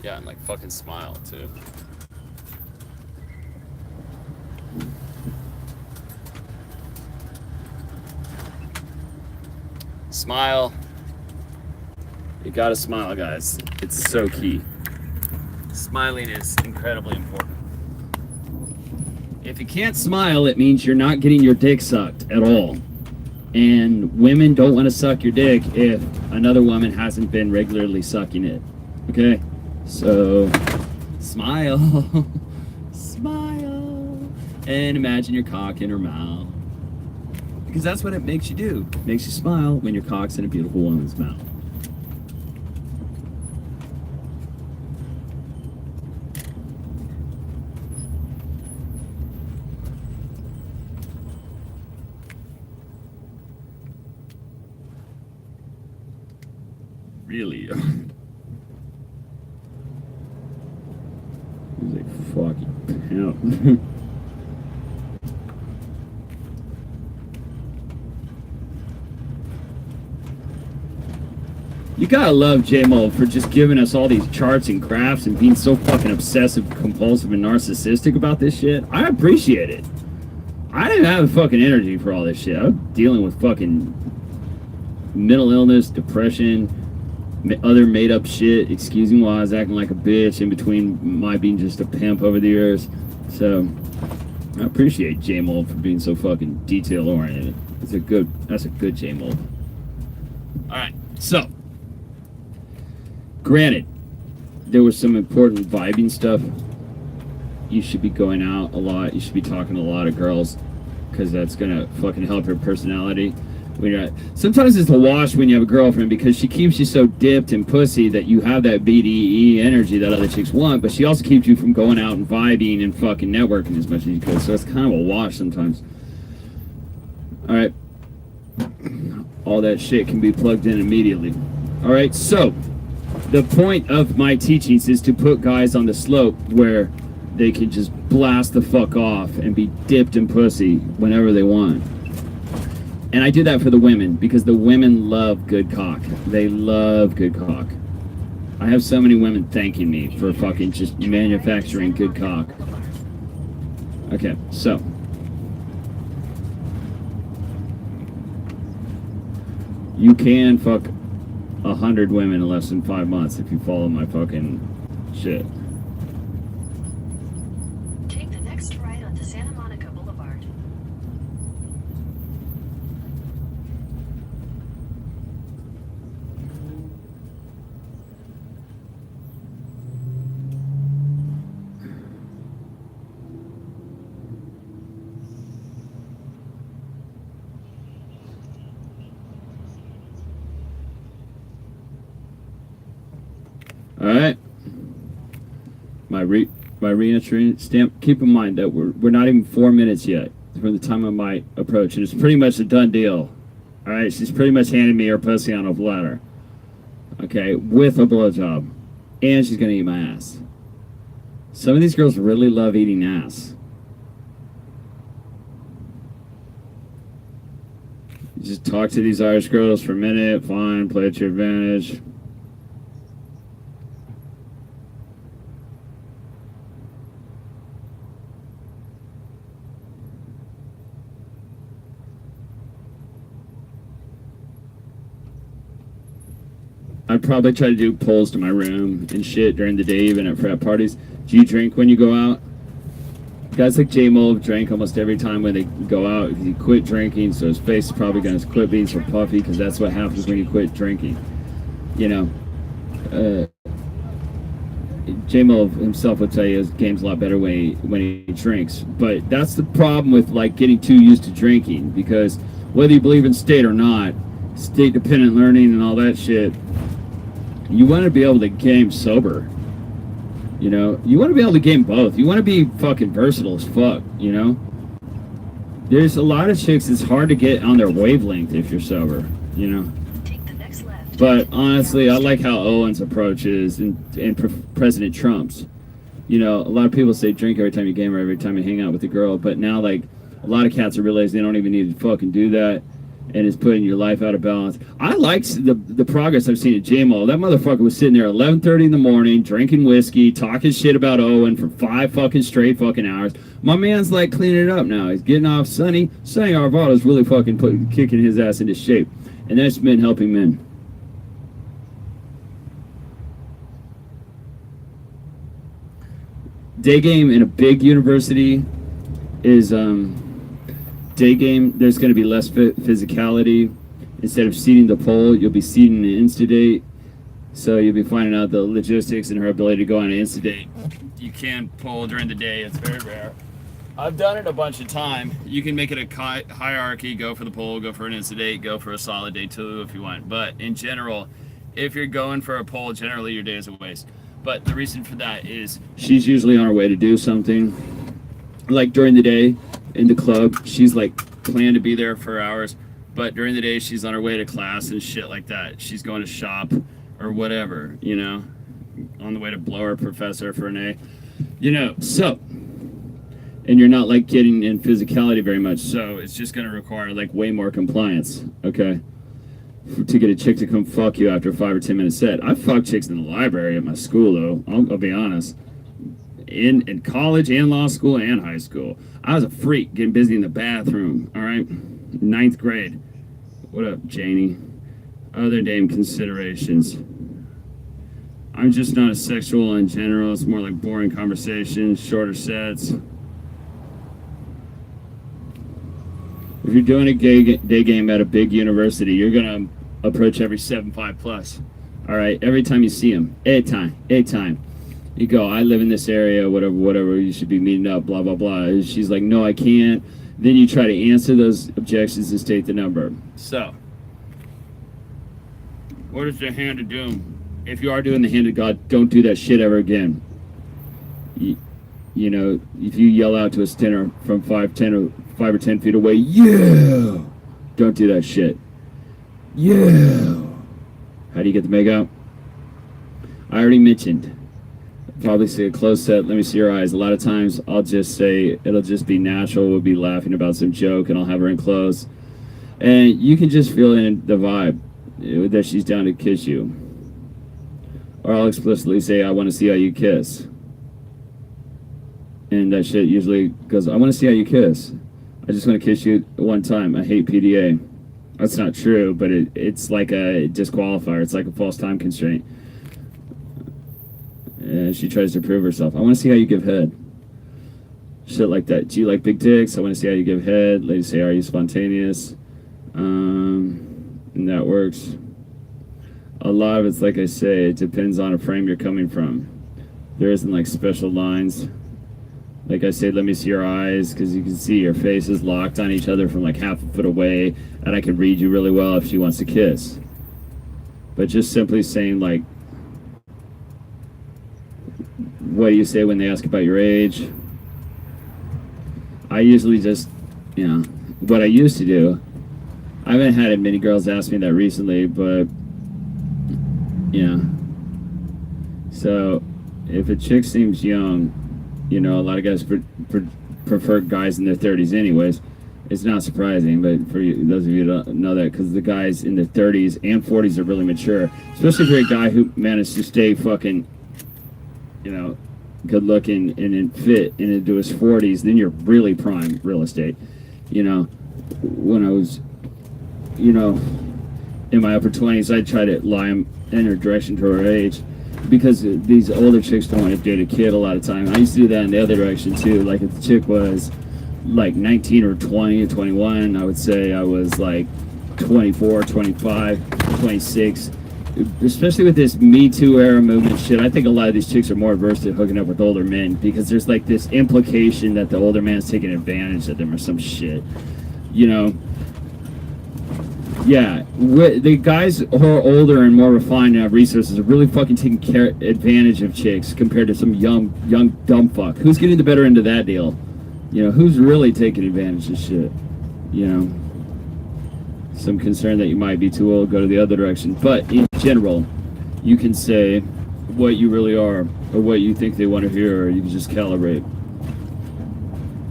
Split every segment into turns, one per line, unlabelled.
Yeah, and like fucking smile too. Smile. You gotta smile, guys. It's so key. Smiling is incredibly important. If you can't smile, it means you're not getting your dick sucked at all. And women don't want to suck your dick if another woman hasn't been regularly sucking it. Okay? So, smile. Smile. And imagine your cock in her mouth. Because that's what it makes you do. It makes you smile when your cock's in a beautiful woman's mouth. Really? He's like, fucking pimp. You gotta love J-Mo for just giving us all these charts and graphs and being so fucking obsessive, compulsive, and narcissistic about this shit. I appreciate it. I didn't have the fucking energy for all this shit. I was dealing with fucking mental illness, depression, other made-up shit, excusing why I was acting like a bitch in between my being just a pimp over the years. So, I appreciate J-Mold for being so fucking detail-oriented. That's a good J-Mold. Alright, so, granted, there was some important vibing stuff. You should be going out a lot. You should be talking to a lot of girls, because that's gonna fucking help your personality. Sometimes it's a wash when you have a girlfriend, because she keeps you so dipped and pussy that you have that BDE energy that other chicks want, but she also keeps you from going out and vibing and fucking networking as much as you could. So it's kind of a wash sometimes. Alright. All that shit can be plugged in immediately. Alright, so the point of my teachings is to put guys on the slope where they can just blast the fuck off and be dipped in pussy whenever they want. And I do that for the women, because the women love good cock. They love good cock. I have so many women thanking me for fucking just manufacturing good cock. Okay, so. You can fuck 100 women in less than 5 months if you follow my fucking shit.
Take the next right onto Santa Monica Boulevard.
Alright. My re-entry stamp. Keep in mind that we're not even 4 minutes yet from the time of my approach, and it's pretty much a done deal. Alright, she's pretty much handed me her pussy on a platter. Okay, with a blowjob. And she's gonna eat my ass. Some of these girls really love eating ass. You just talk to these Irish girls for a minute, fine, play at your advantage. I'd probably try to do polls to my room and shit during the day, even at frat parties. Do you drink when you go out? Guys like J-Mo drank almost every time when they go out. He quit drinking, so his face is probably going to quit being so puffy, because that's what happens when you quit drinking. You know, J-Mo himself would tell you his game's a lot better when he drinks. But that's the problem with, like, getting too used to drinking, because whether you believe in state or not, state-dependent learning and all that shit, you want to be able to game sober. You know, you want to be able to game both. You want to be fucking versatile as fuck, you know? There's a lot of chicks it's hard to get on their wavelength if you're sober, you know?
Take the next left.
But honestly, I like how Owen's approach is and President Trump's. You know, a lot of people say drink every time you game or every time you hang out with a girl, but now, like, a lot of cats are realizing they don't even need to fucking do that. and is putting your life out of balance. I like the progress I've seen at J-Mall. That motherfucker was sitting there at 11:30 in the morning, drinking whiskey, talking shit about Owen for 5 fucking straight fucking hours. My man's like cleaning it up now. He's getting off Sonny. Sonny Arvato's really fucking kicking his ass into shape. And that's men helping men. Day game in a big university is day game. There's going to be less physicality. Instead of seeding the poll, you'll be seeding the Instadate. So you'll be finding out the logistics and her ability to go on an Instadate. You can poll during the day. It's very rare. I've done it a bunch of time. You can make it a hierarchy. Go for the poll. Go for an Instadate. Go for a solid day too if you want. But in general, if you're going for a poll, generally your day is a waste. But the reason for that is she's usually on her way to do something. Like during the day in the club, she's like planned to be there for hours. But during the day, she's on her way to class and shit like that. She's going to shop or whatever, you know, on the way to blow her professor for an A. You know, so, and you're not like getting in physicality very much. So it's just going to require like way more compliance, okay? To get a chick to come fuck you after a 5 or 10 minute set. I fucked chicks in the library at my school, though. I'll be honest. In college and law school and high school. I was a freak getting busy in the bathroom, all right? 9th grade. What up, Janie? Other dame considerations. I'm just not a sexual in general. It's more like boring conversations, shorter sets. If you're doing a day game at a big university, you're going to approach every 7'5 plus. All right? Every time you see them. Anytime. You go, I live in this area, whatever, you should be meeting up, blah, blah, blah. She's like, no, I can't. Then you try to answer those objections and state the number. So, what is the hand of doom? If you are doing the hand of God, don't do that shit ever again. You know, if you yell out to a stinner from 5 or 10 feet away, yeah! Don't do that shit. Yeah! How do you get the make out? I already mentioned. Probably say a close set, let me see your eyes. A lot of times I'll just say, it'll just be natural. We'll be laughing about some joke and I'll have her in close. And you can just feel in the vibe that she's down to kiss you. Or I'll explicitly say, I want to see how you kiss. And that shit usually goes, I want to see how you kiss. I just want to kiss you one time. I hate PDA. That's not true, but it's like a disqualifier. It's like a false time constraint. And she tries to prove herself. I want to see how you give head. Shit like that. Do you like big dicks? I want to see how you give head. Ladies say, are you spontaneous? And that works. A lot of it's like I say, it depends on a frame you're coming from. There isn't like special lines. Like I say, let me see your eyes, because you can see your faces locked on each other from like half a foot away, and I can read you really well if she wants to kiss. But just simply saying like, what do you say when they ask about your age? I usually just, you know, what I used to do. I haven't had many girls ask me that recently, but, you know. So, if a chick seems young, you know, a lot of guys prefer guys in their 30s anyways. It's not surprising, but for you, those of you who don't know that, because the guys in their 30s and 40s are really mature. Especially for a guy who managed to stay fucking, you know, good looking and fit and into his 40s, then you're really prime real estate. You know, when I was, you know, in my upper 20s, I'd try to lie in her direction to her age, because these older chicks don't want to date a kid a lot of time. I used to do that in the other direction too. Like if the chick was like 19 or 20 or 21, I would say I was like 24, 25, 26. Especially with this Me Too era movement shit, I think a lot of these chicks are more averse to hooking up with older men, because there's like this implication that the older man's taking advantage of them or some shit. You know? Yeah, the guys who are older and more refined and have resources are really fucking taking advantage of chicks compared to some young dumb fuck. Who's getting the better end of that deal? You know, who's really taking advantage of shit? You know? Some concern that you might be too old, go to the other direction. But in general, you can say what you really are, or what you think they want to hear, or you can just calibrate.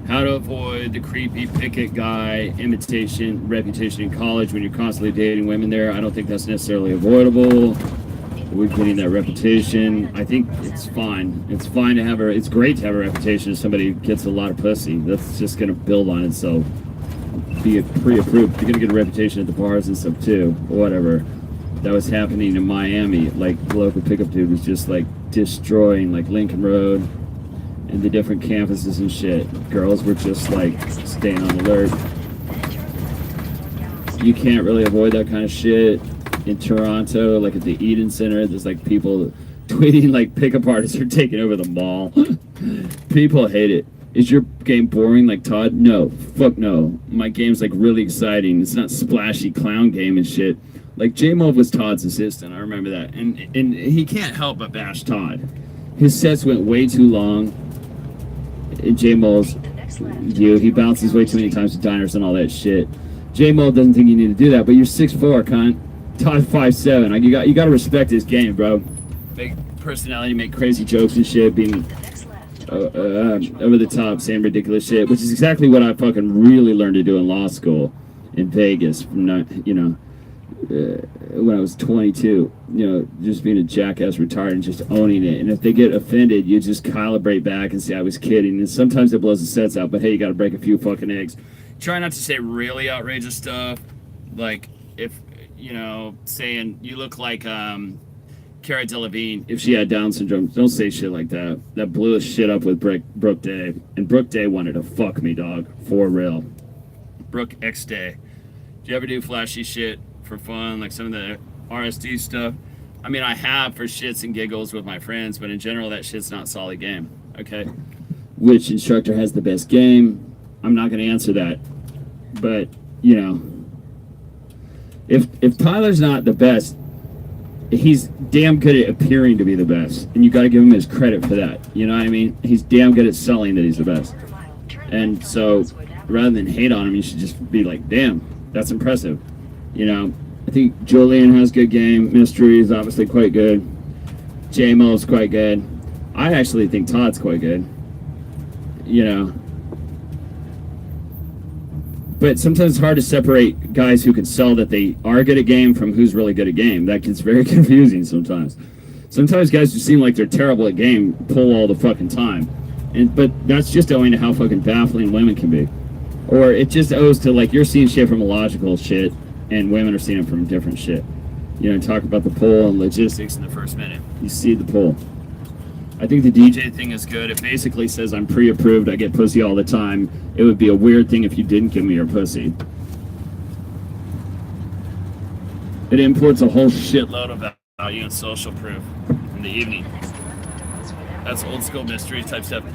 How to avoid the creepy picket guy reputation in college when you're constantly dating women there. I don't think that's necessarily avoidable. We're getting that reputation. I think it's fine. It's fine to have it's great to have a reputation if somebody gets a lot of pussy. That's just going to build on itself. Be pre-approved. You're going to get a reputation at the bars and stuff too. Whatever. That was happening in Miami. Like, the local pickup dude was just like destroying like Lincoln Road and the different campuses and shit. Girls were just like staying on alert. You can't really avoid that kind of shit. In Toronto, like at the Eden Center, there's like people tweeting like pickup artists are taking over the mall. People hate it. Is your game boring like Todd? No. Fuck no. My game's like really exciting. It's not splashy clown game and shit. Like J-Mob was Todd's assistant. I remember that. And he can't help but bash Todd. His sets went way too long. J-Mo's, he bounces way too many times to diners and all that shit. J-Mob doesn't think you need to do that, but you're 6'4", cunt. Todd 5'7". Like, you got to respect his game, bro. Big personality, make crazy jokes and shit, being over the top, saying ridiculous shit, which is exactly what I fucking really learned to do in law school in Vegas. When I was 22, just being a jackass, retarded, and just owning it. And if they get offended, you just calibrate back and say I was kidding. And sometimes it blows the sets out, but hey, you got to break a few fucking eggs. Try not to say really outrageous stuff, like if. Saying you look like Cara Delevingne if she had Down syndrome. Don't say shit like that. That blew his shit up with Brooke Day. And Brooke Day wanted to fuck me, dog. For real. Brooke X Day. Do you ever do flashy shit for fun, like some of the RSD stuff? I mean, I have for shits and giggles with my friends, but in general, that shit's not solid game. Okay? Which instructor has the best game? I'm not going to answer that. But, If Tyler's not the best, he's damn good at appearing to be the best, and you got to give him his credit for that. You know what I mean? He's damn good at selling that he's the best. And so, rather than hate on him, you should just be like, damn, that's impressive. I think Julian has good game. Mystery is obviously quite good. J-Mo's quite good. I actually think Todd's quite good. But sometimes it's hard to separate guys who can sell that they are good at game from who's really good at game. That gets very confusing sometimes. Sometimes guys who seem like they're terrible at game pull all the fucking time. But that's just owing to how fucking baffling women can be. Or it just owes to, like, you're seeing shit from a logical shit, and women are seeing it from different shit. Talk about the pull and logistics in the first minute. You see the pull. I think the DJ thing is good. It basically says I'm pre-approved, I get pussy all the time. It would be a weird thing if you didn't give me your pussy. It imports a whole shitload of value and social proof in the evening. That's old school mystery type stuff.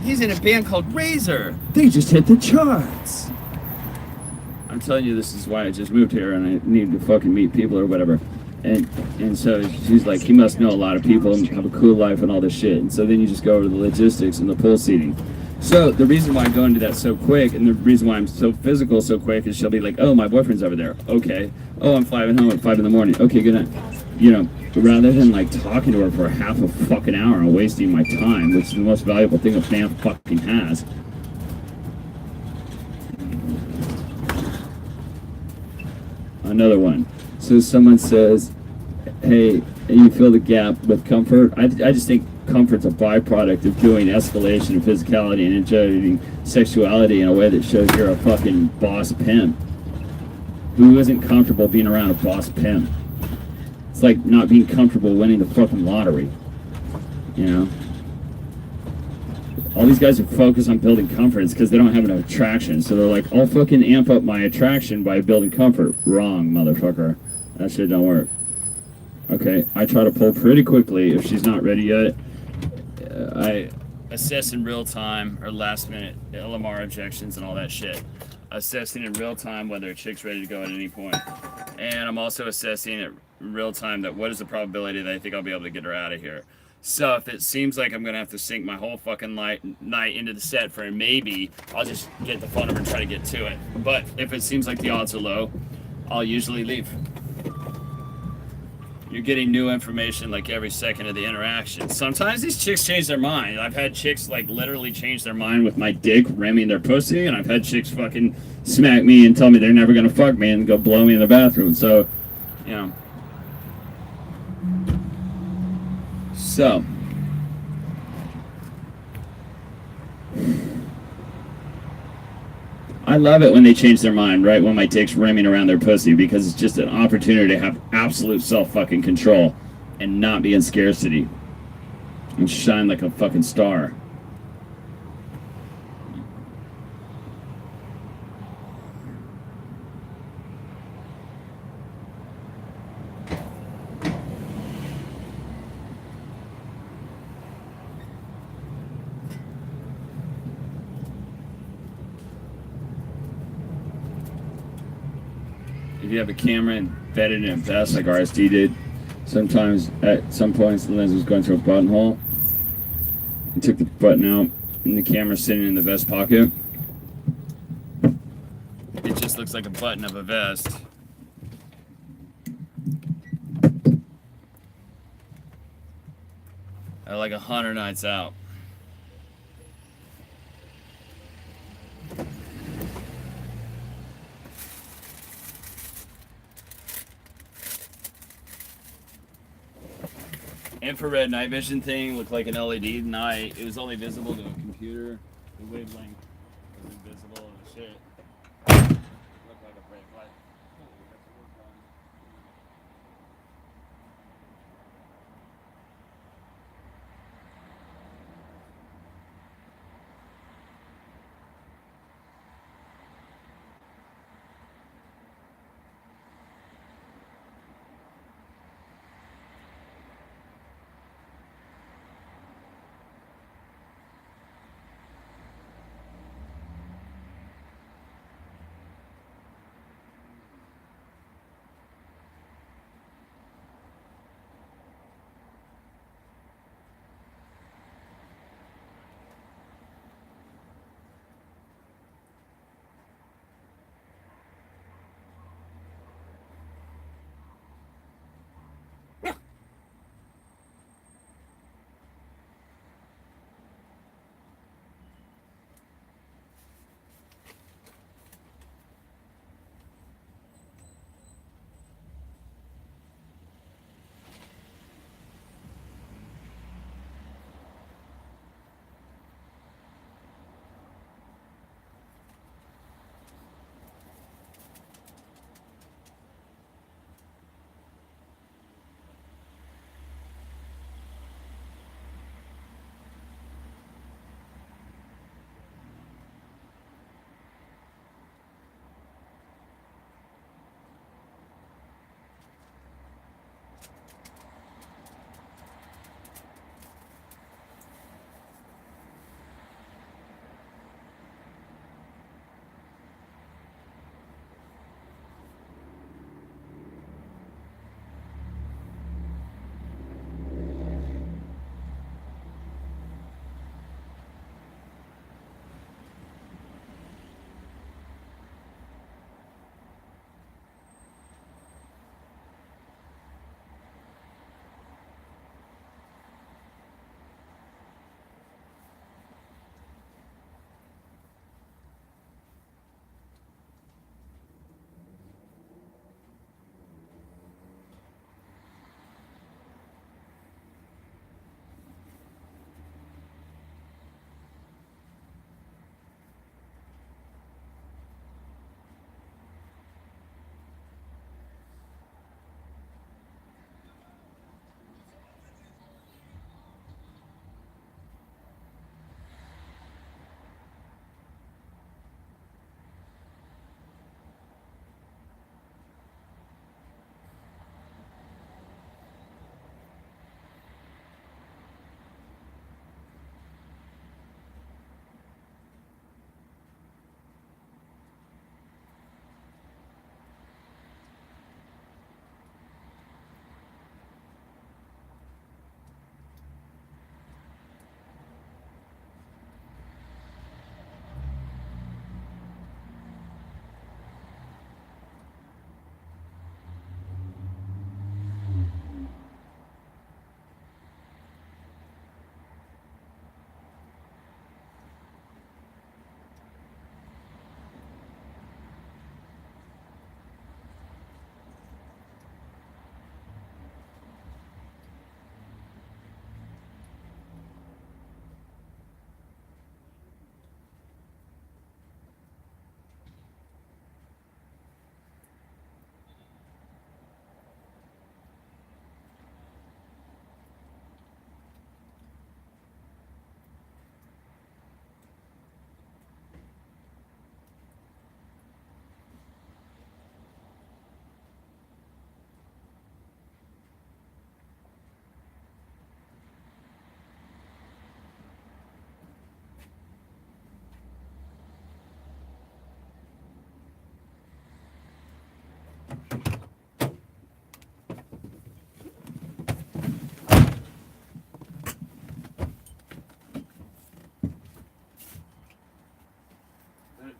He's in a band called Razor. They just hit the charts. I'm telling you, this is why I just moved here and I need to fucking meet people or whatever. And so she's like, he must know a lot of people and have a cool life and all this shit. And so then you just go over to the logistics and the pool seating. So the reason why I go into that so quick and the reason why I'm so physical so quick is she'll be like, oh, my boyfriend's over there. Okay. Oh, I'm flying home at 5 in the morning. Okay, good night. Rather than like talking to her for half a fucking hour and wasting my time, which is the most valuable thing a man fucking has. Another one. So someone says, hey, you fill the gap with comfort. I just think comfort's a byproduct of doing escalation and physicality and enjoying sexuality in a way that shows you're a fucking boss pimp. Who isn't comfortable being around a boss pimp? It's like not being comfortable winning the fucking lottery. All these guys are focused on building comfort. It's because they don't have enough attraction. So they're like, I'll fucking amp up my attraction by building comfort. Wrong, motherfucker. That shit don't work. Okay, I try to pull pretty quickly if she's not ready yet. I assess in real time or last minute LMR objections and all that shit. Assessing in real time whether a chick's ready to go at any point. And I'm also assessing in real time that what is the probability that I think I'll be able to get her out of here. So if it seems like I'm going to have to sink my whole fucking night into the set for a maybe, I'll just get the phone number and try to get to it. But if it seems like the odds are low, I'll usually leave. You're getting new information like every second of the interaction. Sometimes these chicks change their mind. I've had chicks like literally change their mind with my dick ramming their pussy, and I've had chicks fucking smack me and tell me they're never gonna fuck me and go blow me in the bathroom. So, you know. So. I love it when they change their mind, right when my dick's rimming around their pussy, because it's just an opportunity to have absolute self-fucking control and not be in scarcity and shine like a fucking star. If you have a camera embedded in a vest like RSD did, sometimes at some points the lens was going through a buttonhole. He took the button out and the camera's sitting in the vest pocket. It just looks like a button of a vest. At like 100 nights out. Infrared night vision thing looked like an LED night. It was only visible to a computer. The wavelength was invisible and shit. Looked like a brake light.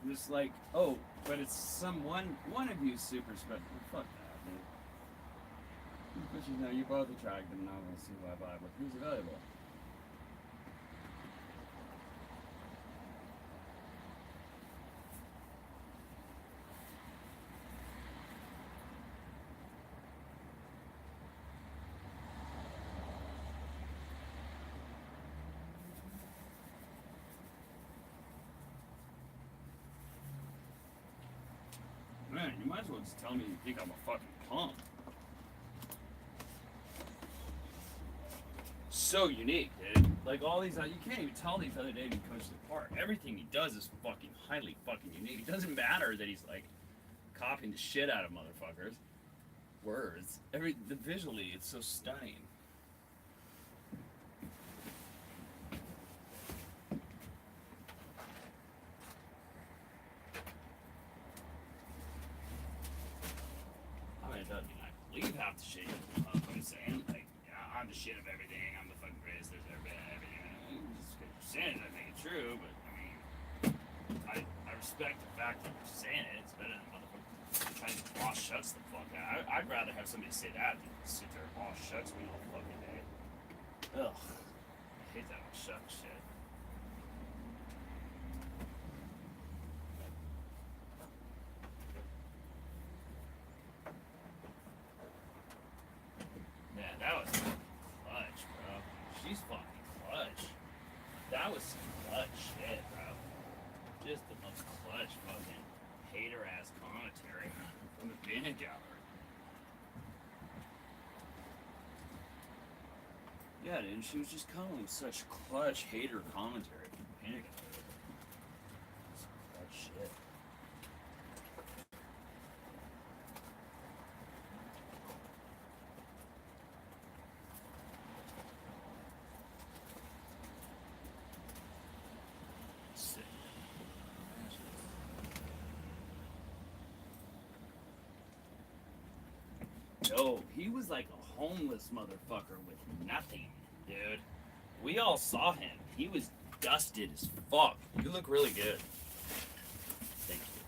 Just like, oh, but it's one of you super special. Fuck that, man. But you know, you're both attractive, and I want to see why I but who's available? Man, you might as well just tell me you think I'm a fucking punk. So unique, dude. Like all these, you can't even tell these other David coaches apart. Everything he does is fucking highly fucking unique. It doesn't matter that he's like copying the shit out of motherfuckers. Words. Visually, it's so stunning. I mean, it doesn't mean I believe half the shit I'm saying. Like, yeah, I'm the shit of everything. I'm the fucking greatest there's ever been. Everything. Just because you're saying it, I think it's true. But I mean, I respect the fact that you're saying it. It's better than motherfucker trying to boss shuts the fuck out. I'd rather have somebody say that than sit there and boss shuts me all fucking day. Ugh. I hate that all shut shit. Man, that was clutch, bro. She's fucking clutch. That was some clutch shit, bro. Just the most clutch fucking hater ass commentary from the peanut gallery. Yeah, dude, she was just coming with such clutch hater commentary from the peanut gallery. Some clutch shit. Sick. Yo, he was like a homeless motherfucker with nothing, dude. We all saw him. He was dusted as fuck. You look really good. Thank you.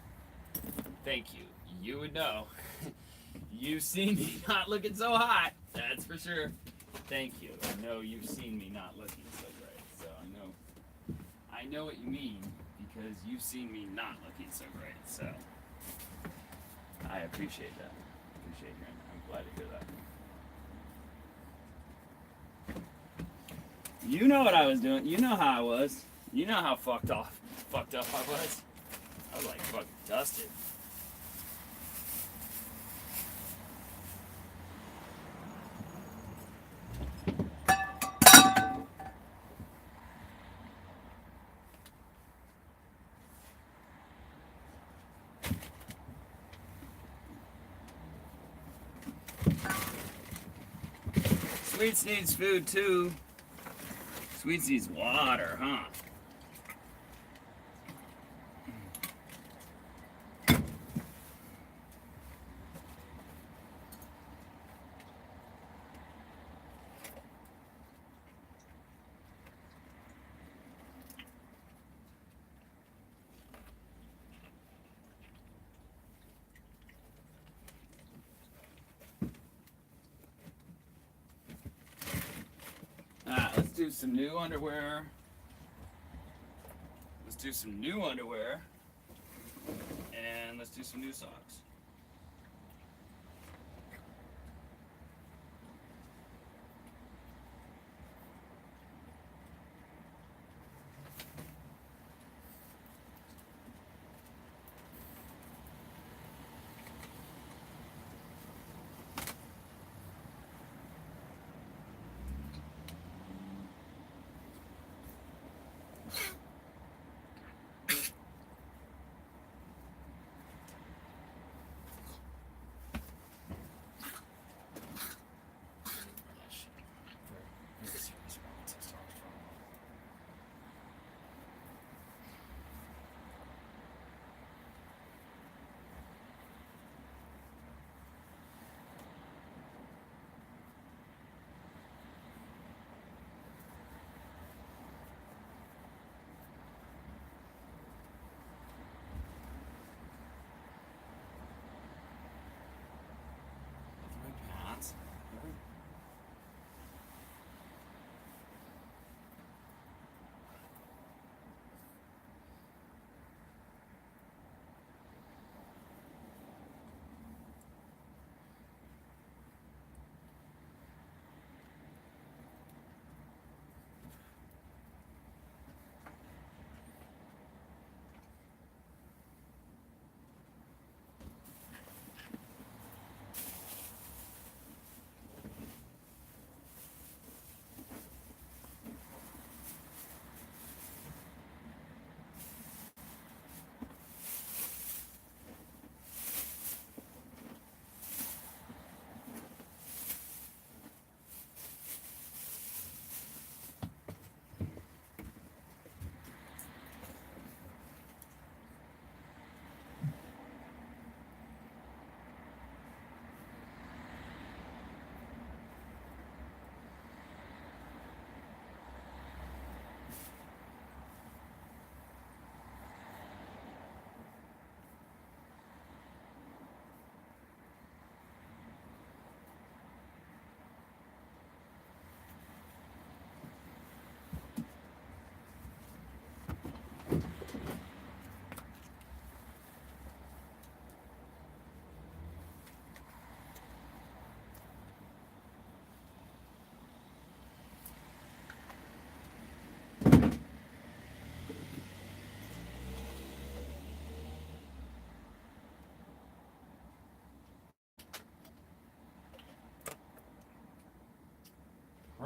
Thank you. You would know. You've seen me not looking so hot. That's for sure. Thank you. I know you've seen me not looking so great. So I know what you mean because you've seen me not looking so great. So I appreciate that. Appreciate hearing that. I'm glad to hear that. You know what I was doing. You know how I was. You know how fucked up I was. I was like fucking dusted. Sweets needs food too. Sweets needs water, huh? Let's do some new underwear. Let's do some new underwear. And let's do some new socks.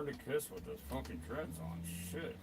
hard to kiss with those fucking dreads on. Shit.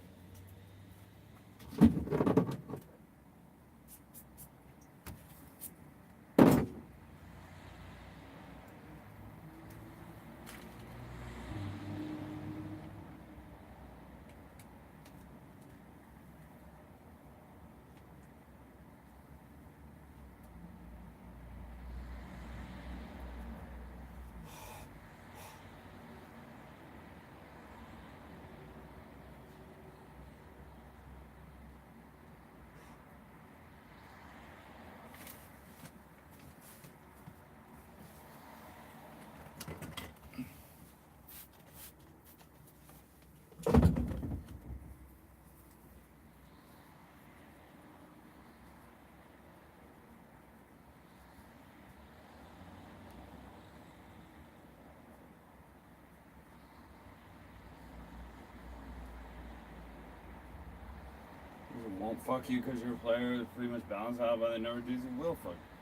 Won't fuck you because you're a player that's pretty much balanced out by the number of dudes who will fuck you.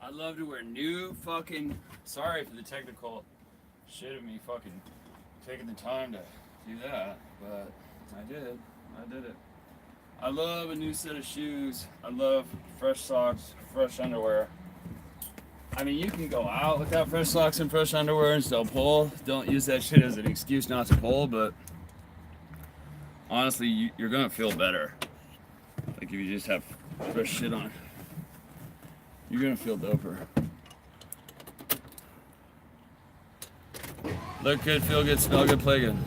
I'd love to wear new fucking. Sorry for the technical shit of me fucking taking the time to do that, but I did. I did it. I love a new set of shoes. I love fresh socks, fresh underwear. I mean, you can go out without fresh socks and fresh underwear and still pull. Don't use that shit as an excuse not to pull, but honestly, you're gonna feel better. Like if you just have fresh shit on, you're gonna feel doper. Look good, feel good, smell good, play good.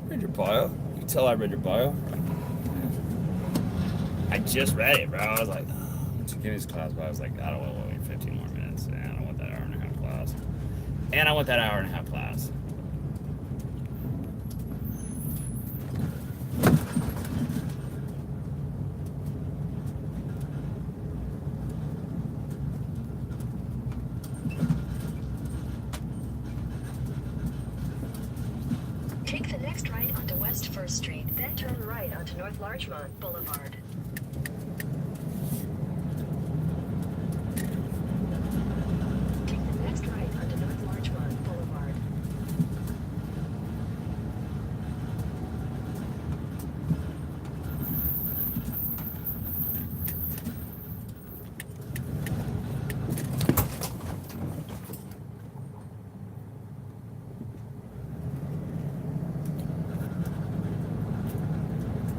Read your bio. You can tell I read your bio. I just read it, bro. I was like, oh, give me this class, but I was like, I don't want to wait 15 more minutes. I don't want that hour and a half class. And I want that hour and a half class.
Take the next right onto West 1st Street, then turn right onto North Larchmont Boulevard. Take the next right onto North Larchmont Boulevard.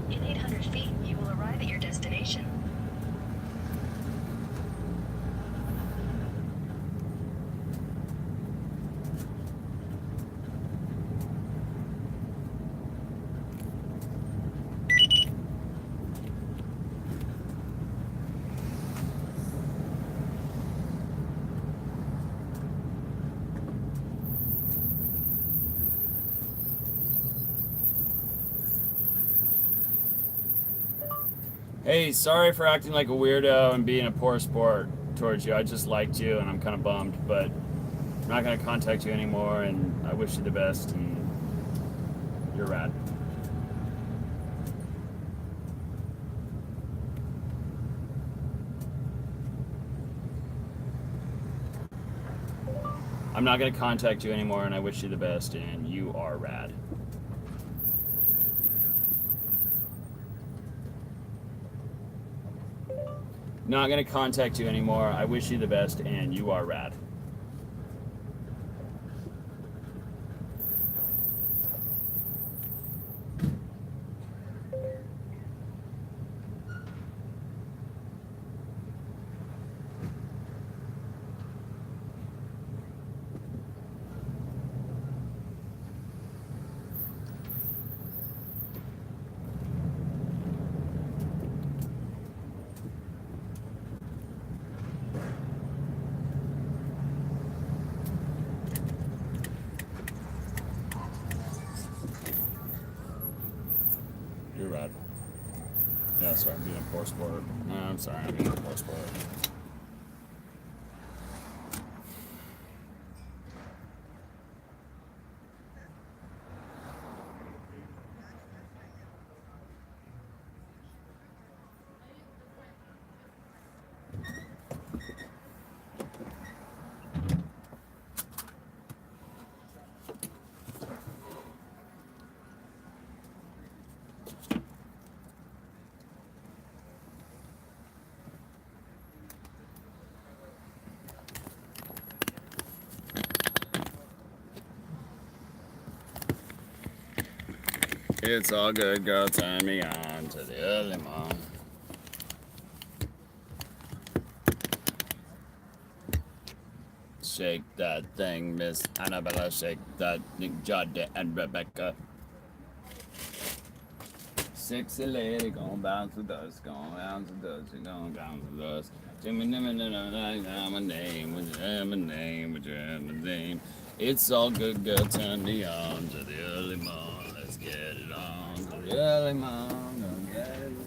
In 800 feet, you will arrive at your destination.
Hey, sorry for acting like a weirdo and being a poor sport towards you. I just liked you and I'm kind of bummed, but I'm not going to contact you anymore and I wish you the best and you're rad. I'm not going to contact you anymore and I wish you the best and you are rad. Not going to contact you anymore. I wish you the best and you are rad. You're rad. Yeah, sorry, I'm being a poor sport. No, I'm sorry, I'm being a poor sport. It's all good, girl. Turn me on to the early morning. Shake that thing, Miss Annabella. Shake that thing, Jade and Rebecca. Sexy lady, going bounce with us, going bounce with us, going bounce with us. My name, my name. It's all good, girl. Turn me on to the early morning. Let's get it on to the early morning. Get it on.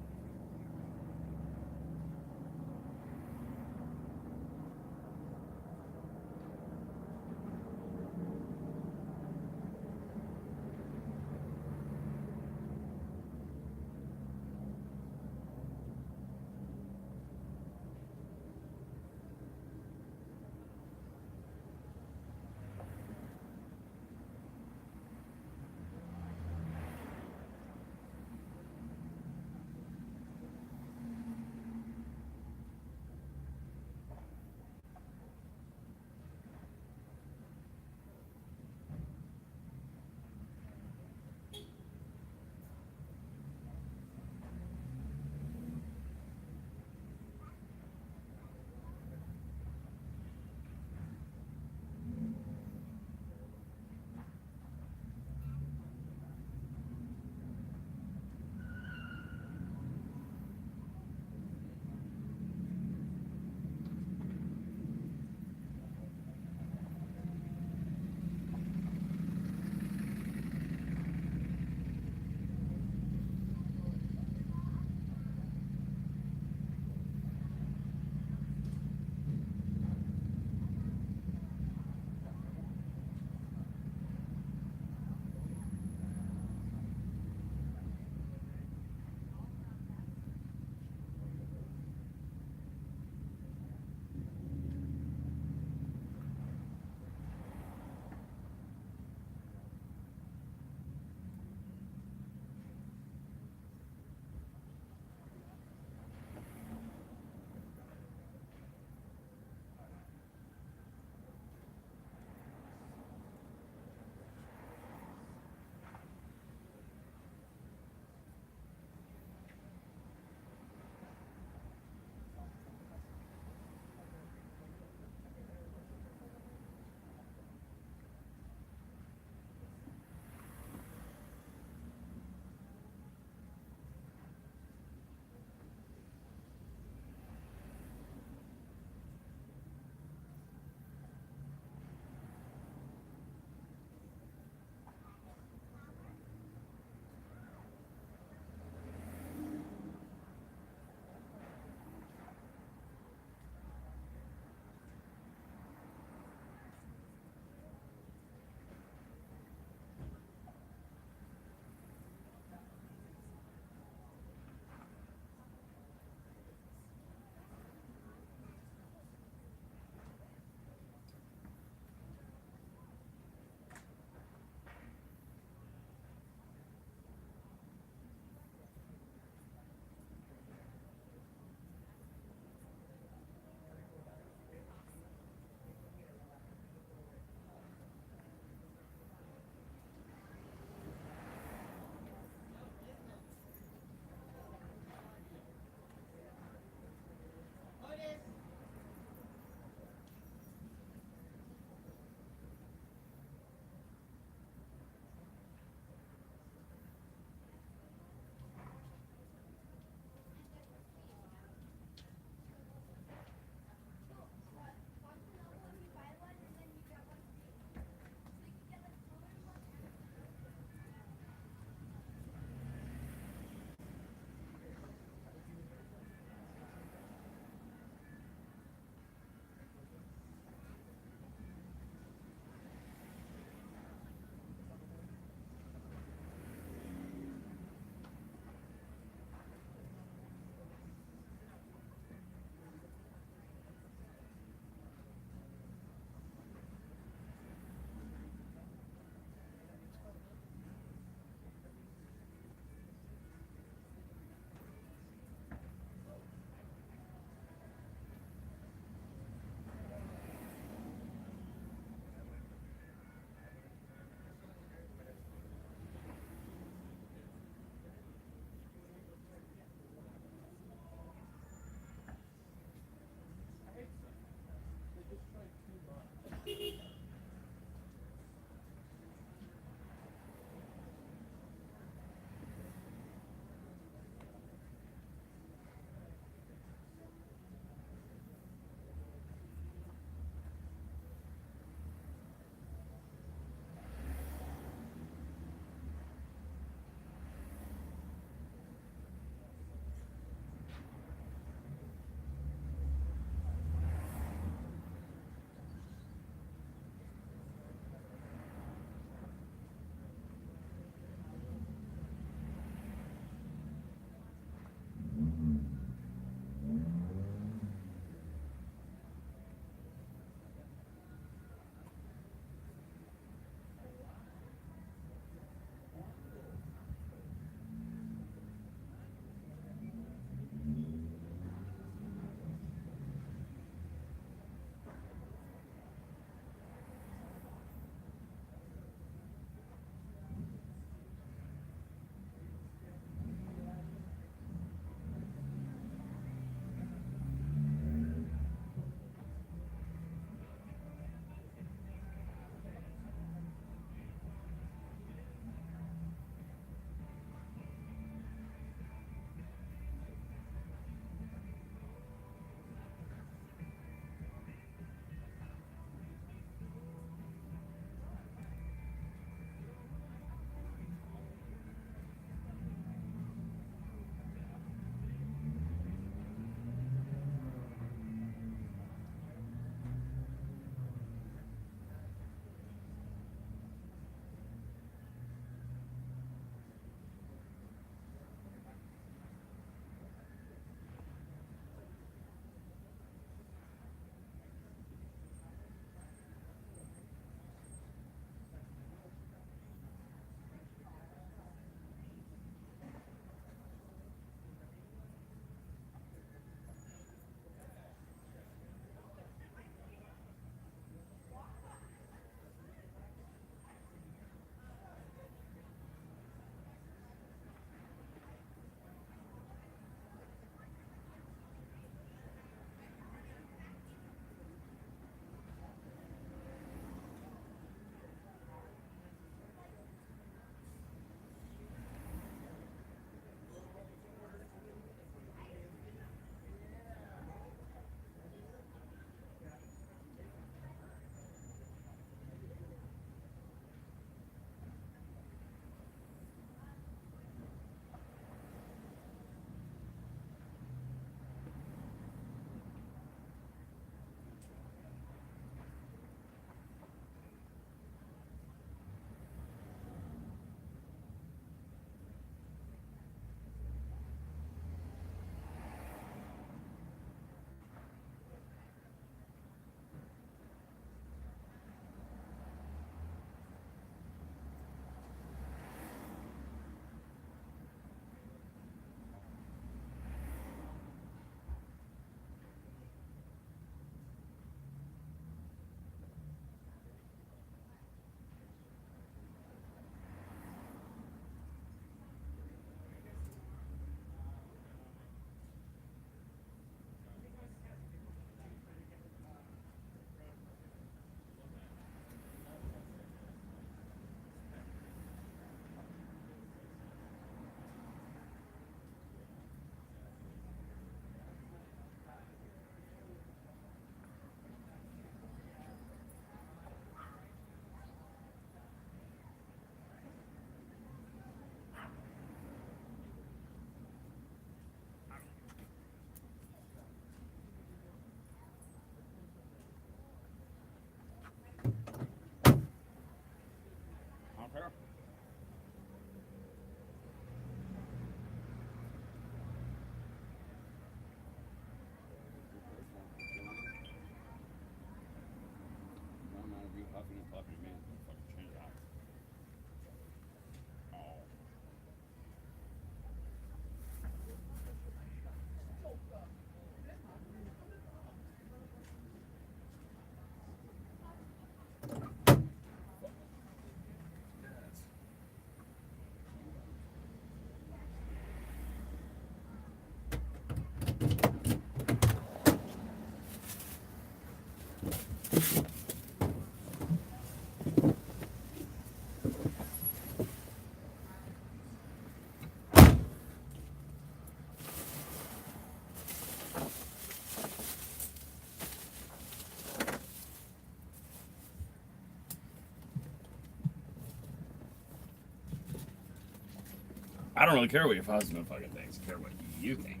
I don't really care what your husband fucking thinks. I care what you think.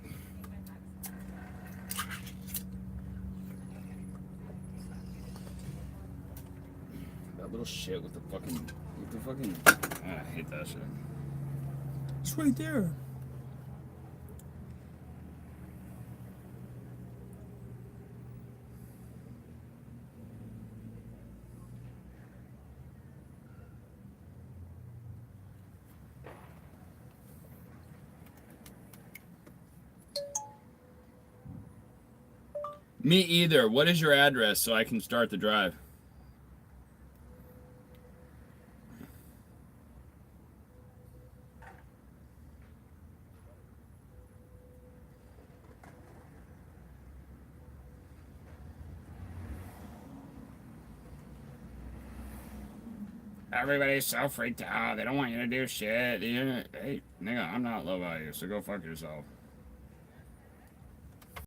That little shit with the fucking. I hate that shit.
It's right there.
Me either. What is your address so I can start the drive? Everybody's so freaked out. They don't want you to do shit. Hey, nigga, I'm not low value, so go fuck yourself.